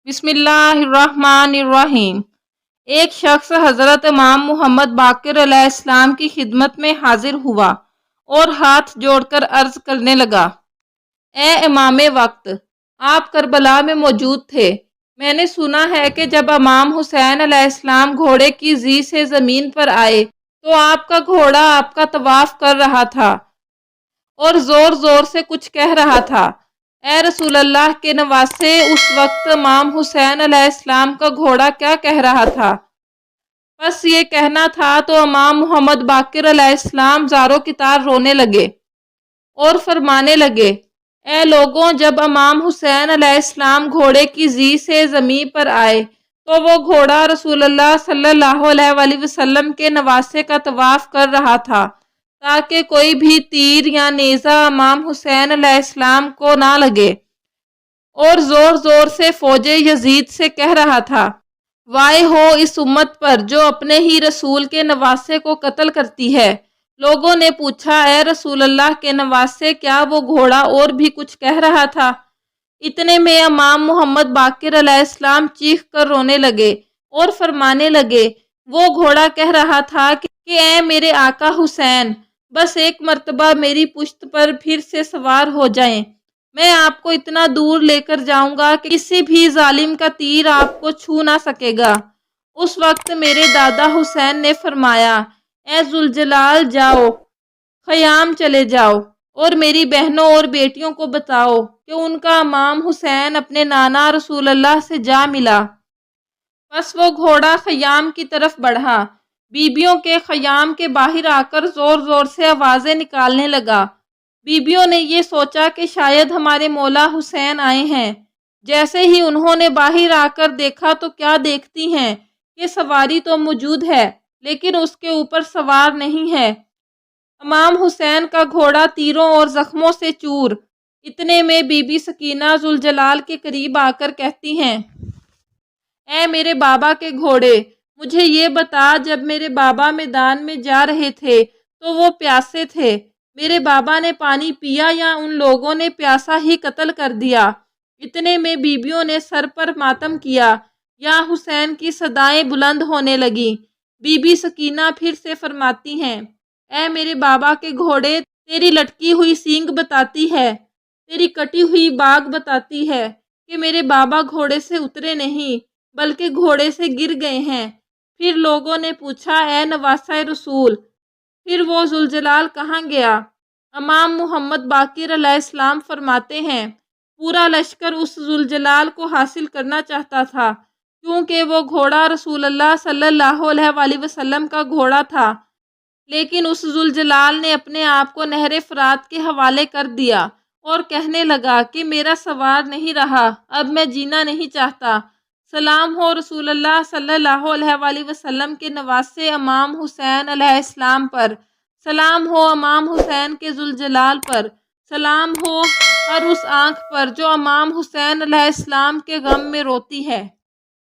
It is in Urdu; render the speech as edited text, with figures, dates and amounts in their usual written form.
بسم اللہ الرحمن الرحیم۔ ایک شخص حضرت امام محمد باقر علیہ السلام کی خدمت میں حاضر ہوا اور ہاتھ جوڑ کر عرض کرنے لگا: اے امام وقت، آپ کربلا میں موجود تھے۔ میں نے سنا ہے کہ جب امام حسین علیہ السلام گھوڑے کی زی سے زمین پر آئے تو آپ کا گھوڑا آپ کا طواف کر رہا تھا اور زور زور سے کچھ کہہ رہا تھا۔ اے رسول اللہ کے نواسے، اس وقت امام حسین علیہ السلام کا گھوڑا کیا کہہ رہا تھا؟ بس یہ کہنا تھا تو امام محمد باقر علیہ السلام زاروں کی طرح رونے لگے اور فرمانے لگے: اے لوگوں، جب امام حسین علیہ السلام گھوڑے کی زی سے زمین پر آئے تو وہ گھوڑا رسول اللہ صلی اللہ علیہ وآلہ وسلم کے نواسے کا طواف کر رہا تھا تاکہ کوئی بھی تیر یا نیزہ امام حسین علیہ السلام کو نہ لگے، اور زور زور سے فوج یزید سے کہہ رہا تھا: وائے ہو اس امت پر جو اپنے ہی رسول کے نواسے کو قتل کرتی ہے۔ لوگوں نے پوچھا: اے رسول اللہ کے نواسے، کیا وہ گھوڑا اور بھی کچھ کہہ رہا تھا؟ اتنے میں امام محمد باقر علیہ السلام چیخ کر رونے لگے اور فرمانے لگے: وہ گھوڑا کہہ رہا تھا کہ اے میرے آقا حسین، بس ایک مرتبہ میری پشت پر پھر سے سوار ہو جائیں، میں آپ کو اتنا دور لے کر جاؤں گا کہ کسی بھی ظالم کا تیر آپ کو چھو نہ سکے گا۔ اس وقت میرے دادا حسین نے فرمایا: اے ذوالجلال، جاؤ، خیام چلے جاؤ اور میری بہنوں اور بیٹیوں کو بتاؤ کہ ان کا امام حسین اپنے نانا رسول اللہ سے جا ملا۔ پس وہ گھوڑا خیام کی طرف بڑھا، بیبیوں کے خیام کے باہر آ کر زور زور سے آوازیں نکالنے لگا۔ بیبیوں نے یہ سوچا کہ شاید ہمارے مولا حسین آئے ہیں۔ جیسے ہی انہوں نے باہر آ کر دیکھا تو کیا دیکھتی ہیں کہ سواری تو موجود ہے لیکن اس کے اوپر سوار نہیں ہے۔ امام حسین کا گھوڑا تیروں اور زخموں سے چور۔ اتنے میں بی بی سکینہ ذوالجلال کے قریب آ کر کہتی ہیں: اے میرے بابا کے گھوڑے، مجھے یہ بتا، جب میرے بابا میدان میں جا رہے تھے تو وہ پیاسے تھے، میرے بابا نے پانی پیا یا ان لوگوں نے پیاسا ہی قتل کر دیا؟ اتنے میں بیبیوں نے سر پر ماتم کیا، یا حسین کی صدائیں بلند ہونے لگیں۔ بی بی سکینہ پھر سے فرماتی ہیں: اے میرے بابا کے گھوڑے، تیری لٹکی ہوئی سینگ بتاتی ہے، تیری کٹی ہوئی باگ بتاتی ہے کہ میرے بابا گھوڑے سے اترے نہیں بلکہ گھوڑے سے گر گئے ہیں۔ پھر لوگوں نے پوچھا: اے نواسہ رسول، پھر وہ ذوالجلال کہاں گیا؟ امام محمد باقر علیہ السلام فرماتے ہیں: پورا لشکر اس ذوالجلال کو حاصل کرنا چاہتا تھا کیونکہ وہ گھوڑا رسول اللہ صلی اللہ علیہ وآلہ وسلم کا گھوڑا تھا، لیکن اس ذوالجلال نے اپنے آپ کو نہر فرات کے حوالے کر دیا اور کہنے لگا کہ میرا سوار نہیں رہا، اب میں جینا نہیں چاہتا۔ سلام ہو رسول اللہ صلی اللہ علیہ وآلہ وسلم کے نواسے امام حسین علیہ السلام پر، سلام ہو امام حسین کے ذوالجلال پر، سلام ہو ہر اس آنکھ پر جو امام حسین علیہ السلام کے غم میں روتی ہے۔